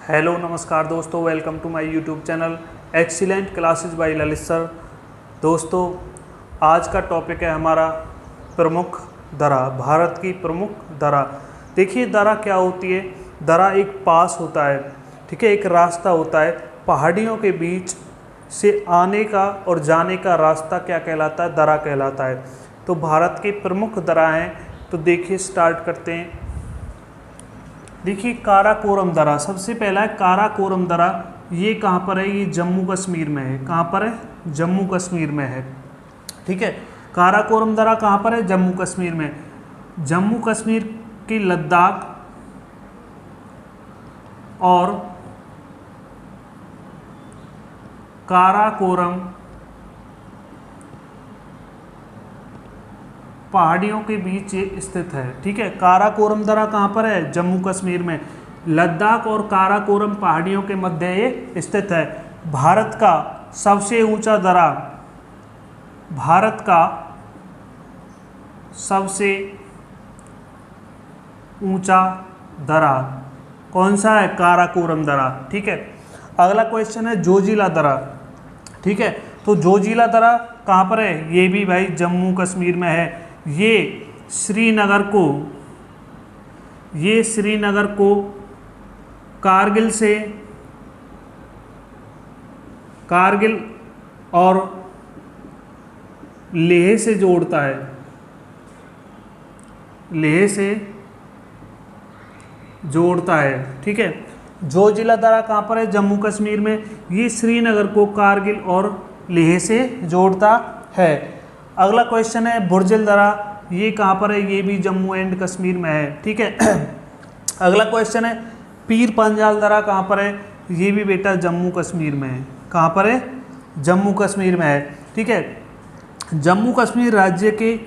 Hello नमस्कार दोस्तों, welcome to my YouTube channel excellent classes by Lalit sir. दोस्तों, आज का टॉपिक है हमारा प्रमुख दर्रा, भारत की प्रमुख दर्रा। देखिए, दर्रा क्या होती है। दर्रा एक पास होता है, ठीक है, एक रास्ता होता है। पहाड़ियों के बीच से आने का और जाने का रास्ता क्या कहलाता है? दर्रा कहलाता है। तो भारत के प्रमुख दर्रा हैं, तो देखिए स्टार्ट करते हैं। देखिए, काराकोरम दर्रा सबसे पहला है। काराकोरम दर्रा ये कहाँ पर है? ये जम्मू कश्मीर में है। कहाँ पर है? जम्मू कश्मीर में है, ठीक है। काराकोरम दर्रा कहाँ पर है? जम्मू कश्मीर में। जम्मू कश्मीर की लद्दाख और काराकोरम पहाड़ियों के बीच ये स्थित है, ठीक है। काराकोरम दर्रा कहाँ पर है? जम्मू कश्मीर में। लद्दाख और काराकोरम पहाड़ियों के मध्य ये स्थित है। भारत का सबसे ऊंचा दर्रा, भारत का सबसे ऊंचा दर्रा कौन सा है? काराकोरम दर्रा, ठीक है। अगला क्वेश्चन है जोजिला दर्रा, ठीक है। तो जोजिला दर्रा कहाँ पर है? ये भी भाई जम्मू कश्मीर में है। ये श्रीनगर को कारगिल और लेह से जोड़ता है। लेह से जोड़ता है, ठीक है। जोजिला दर्रा कहाँ पर है? जम्मू कश्मीर में। ये श्रीनगर को कारगिल और लेह से जोड़ता है। अगला क्वेश्चन है बुर्जिल दर्रा, ये कहाँ पर है? ये भी जम्मू एंड कश्मीर में है, ठीक है। अगला क्वेश्चन है पीर पंजाल दर्रा कहाँ पर है? ये भी बेटा जम्मू कश्मीर में है। कहाँ पर है? जम्मू कश्मीर में है, ठीक है। जम्मू कश्मीर राज्य के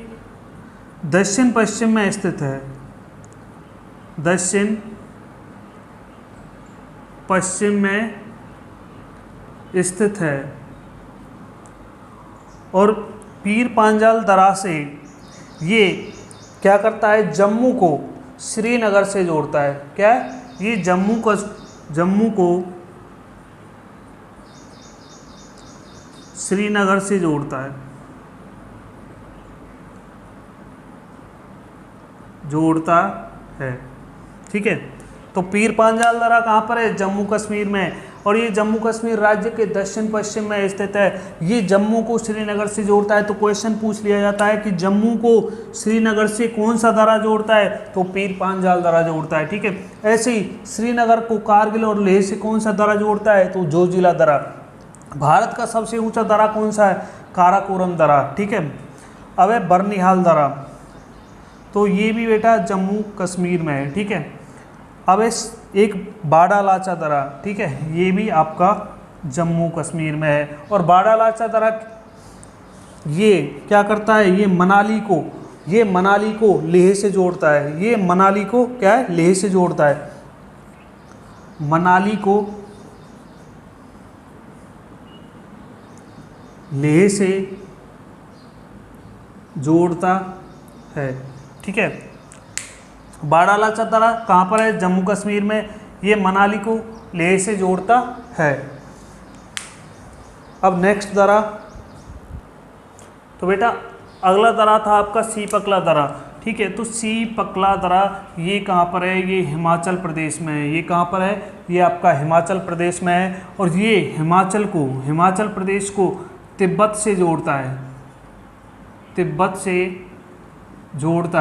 दक्षिण पश्चिम में स्थित है। दक्षिण पश्चिम में स्थित है और पीर पांजाल दर्रा से ये क्या करता है? जम्मू को श्रीनगर से जोड़ता है। क्या? ये जम्मू को श्रीनगर से जोड़ता है, ठीक है। तो पीर पांजाल दर्रा कहाँ पर है? जम्मू कश्मीर में। और ये जम्मू कश्मीर राज्य के दक्षिण पश्चिम में स्थित है। ये जम्मू को श्रीनगर से जोड़ता है। तो क्वेश्चन पूछ लिया जाता है कि जम्मू को श्रीनगर से कौन सा दर्रा जोड़ता है? तो पीर पांजाल दर्रा जोड़ता है, ठीक है। ऐसे ही श्रीनगर को कारगिल और लेह से कौन सा दर्रा जोड़ता है? तो जोजिला दर्रा। भारत का सबसे ऊंचा दर्रा कौन सा है? काराकोरम दर्रा, ठीक है। अब है बर्निहाल दर्रा, तो ये भी बेटा जम्मू कश्मीर में है, ठीक है। अब एक बाड़ालाचा दर्रा, ठीक है, ये भी आपका जम्मू कश्मीर में है। और बाड़ालाचा दर्रा ये क्या करता है? ये मनाली को लेह से जोड़ता है। ये मनाली को क्या है? लेह से जोड़ता है। मनाली को लेह से जोड़ता है, ठीक है। बाड़ालाचा दर्रा कहाँ पर है? जम्मू कश्मीर में। ये मनाली को लेह से जोड़ता है। अब नेक्स्ट दर्रा, तो बेटा अगला दर्रा था आपका सीपकला दर्रा, ठीक है। तो सीपकला दर्रा ये कहाँ पर है? ये हिमाचल प्रदेश में है। ये कहाँ पर है? ये आपका हिमाचल प्रदेश में है। और ये हिमाचल प्रदेश को तिब्बत से जोड़ता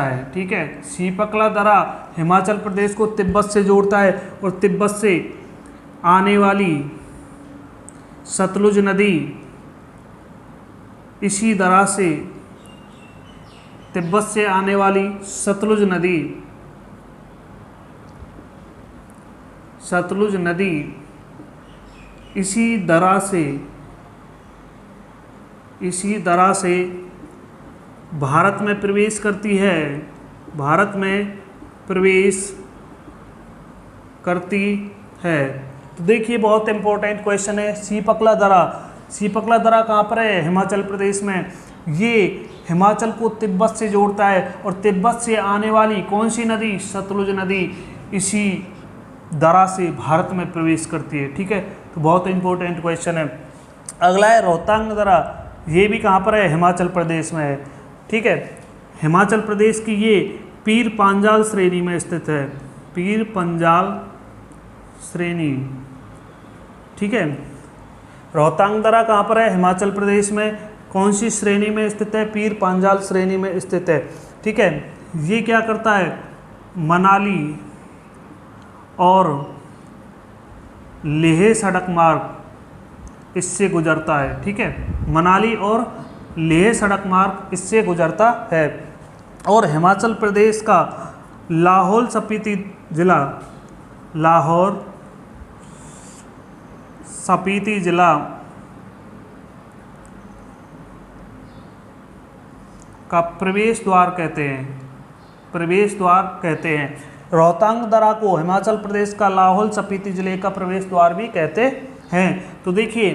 है। ठीक है। सीपकला दर्रा हिमाचल प्रदेश को तिब्बत से जोड़ता है और तिब्बत से आने वाली सतलुज नदी इसी दर्रा से तिब्बत से आने वाली सतलुज नदी इसी दर्रा से भारत में प्रवेश करती है। तो देखिए, बहुत इंपॉर्टेंट क्वेश्चन है। सीपकला दर्रा कहाँ पर है? हिमाचल प्रदेश में। ये हिमाचल को तिब्बत से जोड़ता है और तिब्बत से आने वाली कौन सी नदी? सतलुज नदी इसी दरा से भारत में प्रवेश करती है। ठीक है, तो बहुत इंपॉर्टेंट क्वेश्चन है। अगला है रोहतांग दर्रा, ये भी कहाँ पर है? हिमाचल प्रदेश में है। ठीक है, हिमाचल प्रदेश की ये पीर पांजाल श्रेणी में स्थित है, पीर पंजाल श्रेणी। ठीक है, रोहतांग दर्रा कहाँ पर है? हिमाचल प्रदेश में। कौन सी श्रेणी में स्थित है? पीर पांजाल श्रेणी में स्थित है। ठीक है, ये क्या करता है? मनाली और लेह सड़क मार्ग इससे गुजरता है। ठीक है, मनाली और लेह सड़क मार्ग इससे गुजरता है। और हिमाचल प्रदेश का लाहौल स्पीति जिला, लाहौर स्पीति जिला का प्रवेश द्वार कहते हैं, प्रवेश द्वार कहते हैं। रोहतांग दर्रा को हिमाचल प्रदेश का लाहौल स्पीति जिले का प्रवेश द्वार भी कहते हैं। तो देखिए,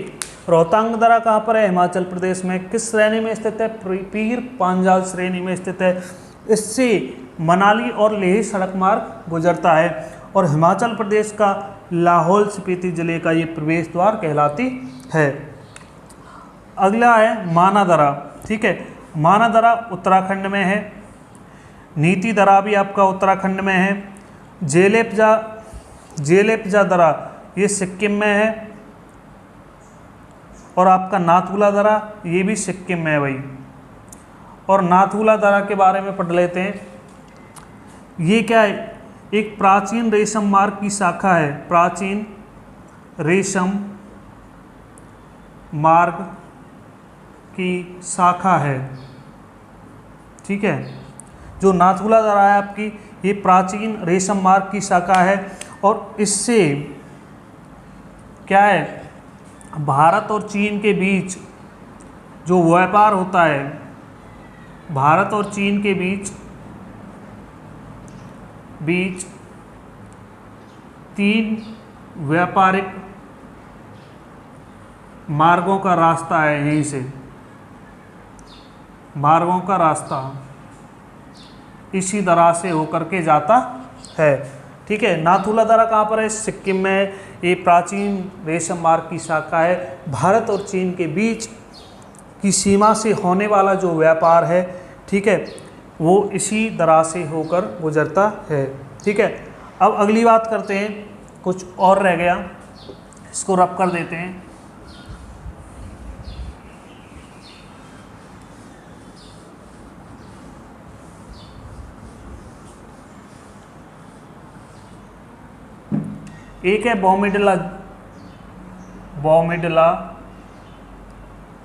रोहतांग दर्रा कहाँ पर है? हिमाचल प्रदेश में। किस श्रेणी में स्थित है? पीर पांजाल श्रेणी में स्थित है। इससे मनाली और लेह सड़क मार्ग गुजरता है और हिमाचल प्रदेश का लाहौल स्पीति जिले का ये प्रवेश द्वार कहलाती है। अगला है माना दर्रा। ठीक है, माना दर्रा उत्तराखंड में है। नीति दर्रा भी आपका उत्तराखंड में है। जेलेपजा दर्रा ये सिक्किम में है। और आपका नाथुला दर्रा ये भी सिक्किम में है भाई। और नाथुला दर्रा के बारे में पढ़ लेते हैं। ये क्या है? एक प्राचीन रेशम मार्ग की शाखा है, प्राचीन रेशम मार्ग की शाखा है। ठीक है, जो नाथुला दर्रा है आपकी, ये प्राचीन रेशम मार्ग की शाखा है और इससे क्या है? भारत और चीन के बीच जो व्यापार होता है, भारत और चीन के बीच 3 व्यापारिक मार्गों का रास्ता है। यहीं से मार्गों का रास्ता इसी दर्रा से होकर के जाता है। ठीक है, नाथुला दर्रा कहाँ पर है? सिक्किम में। ये प्राचीन रेशम मार्ग की शाखा है। भारत और चीन के बीच की सीमा से होने वाला जो व्यापार है, ठीक है, वो इसी दर्रा से होकर गुजरता है। ठीक है, अब अगली बात करते हैं। कुछ और रह गया, इसको रब कर देते हैं। एक है बॉमीडिला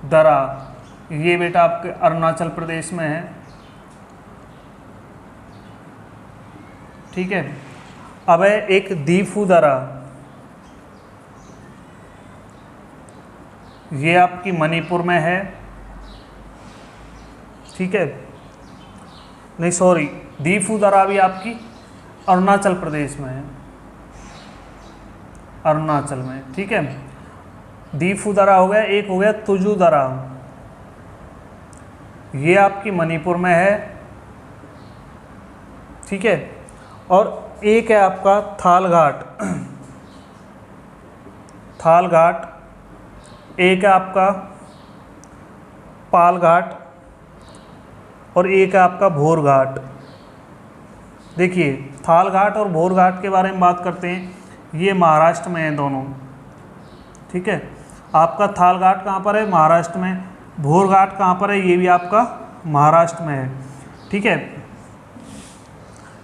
दर्रा, ये बेटा आपके अरुणाचल प्रदेश में है। ठीक है, अब है एक दीफू दर्रा, ये आपकी मणिपुर में है। ठीक है, नहीं सॉरी, दीफू दर्रा भी आपकी अरुणाचल प्रदेश में है, अरुणाचल में। ठीक है, दीफू दर्रा हो गया। एक हो गया तुजू दर्रा, ये आपकी मणिपुर में है। ठीक है, और एक है आपका थाल घाट, थाल घाट। एक है आपका पाल घाट और एक है आपका भोर घाट। देखिए, थाल घाट और भोर घाट के बारे में बात करते हैं। ये महाराष्ट्र में है दोनों। ठीक है, आपका थाल घाट कहाँ पर है? महाराष्ट्र में। भोर घाट कहाँ पर है? ये भी आपका महाराष्ट्र में है। ठीक है,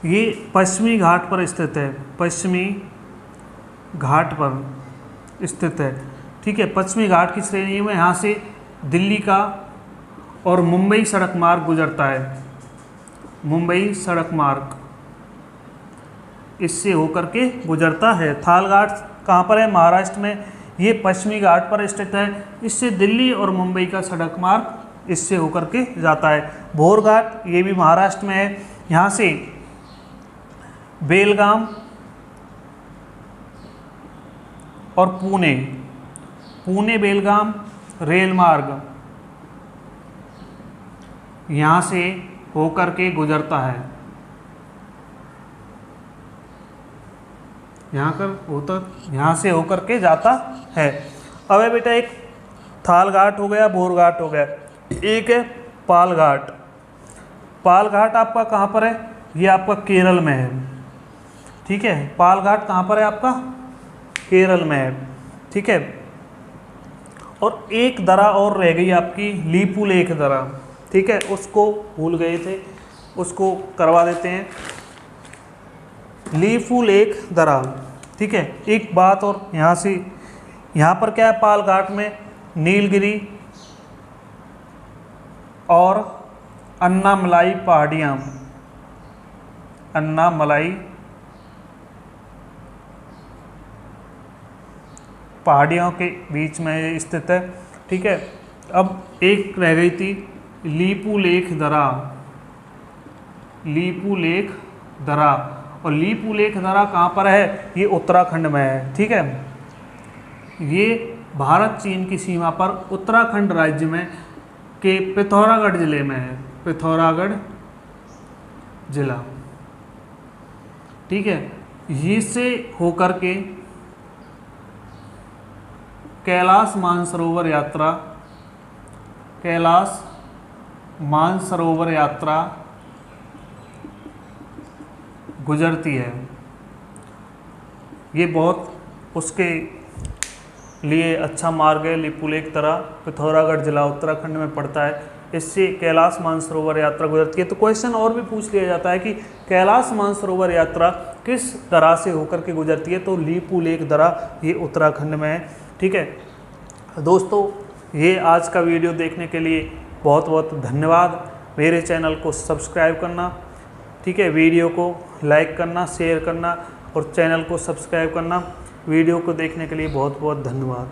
ये पश्चिमी घाट पर स्थित है, पश्चिमी घाट पर स्थित है। ठीक है, पश्चिमी घाट की श्रेणी में यहाँ से दिल्ली का और मुंबई सड़क मार्ग गुजरता है, मुंबई सड़क मार्ग इससे होकर के गुजरता है। थाल घाट कहाँ पर है? महाराष्ट्र में। ये पश्चिमी घाट पर स्थित है, इससे दिल्ली और मुंबई का सड़क मार्ग इससे होकर के जाता है। भोर घाट ये भी महाराष्ट्र में है, यहाँ से बेलगाम और पुणे, पुणे बेलगाम रेल मार्ग यहाँ से होकर के गुजरता है, यहाँ से होकर के जाता है। अब है बेटा एक थाल घाट हो गया, बोर घाट हो गया, एक है पाल घाट। पाल घाट आपका कहाँ पर है? ये आपका केरल में है, ठीक है। पाल घाट कहाँ पर है आपका? केरल में है, ठीक है। और एक दरा और रह गई आपकी लीपुलेख दरा, ठीक है, उसको भूल गए थे, उसको करवा देते हैं। लीपुलेख दरा, ठीक है। एक बात और यहाँ पर क्या है? पाल घाट में नीलगिरी और अन्नामलाई पहाड़ियाँ, अन्नामलाई पहाड़ियों के बीच में स्थित है, ठीक है। अब एक रह गई थी लीपुलेख दरा, लीपुलेख दरा। और लीपुलेख दरा कहाँ पर है? ये उत्तराखंड में है, ठीक है। ये भारत चीन की सीमा पर उत्तराखंड राज्य में के पिथौरागढ़ जिले में है, पिथौरागढ़ जिला, ठीक है। ये से होकर के कैलाश मानसरोवर यात्रा, कैलाश मानसरोवर यात्रा गुजरती है। ये बहुत उसके लिए अच्छा मार्ग है। लीपुलेख दरा पिथौरागढ़ जिला उत्तराखंड में पड़ता है, इससे कैलाश मानसरोवर यात्रा गुजरती है। तो क्वेश्चन और भी पूछ लिया जाता है कि कैलाश मानसरोवर यात्रा किस दरा से होकर के गुजरती है? तो लीपुलेख दरा ये उत्तराखंड में है, ठीक है। दोस्तों ये आज का वीडियो देखने के लिए बहुत बहुत धन्यवाद। मेरे चैनल को सब्सक्राइब करना, ठीक है, वीडियो को लाइक करना, शेयर करना और चैनल को सब्सक्राइब करना। वीडियो को देखने के लिए बहुत बहुत धन्यवाद।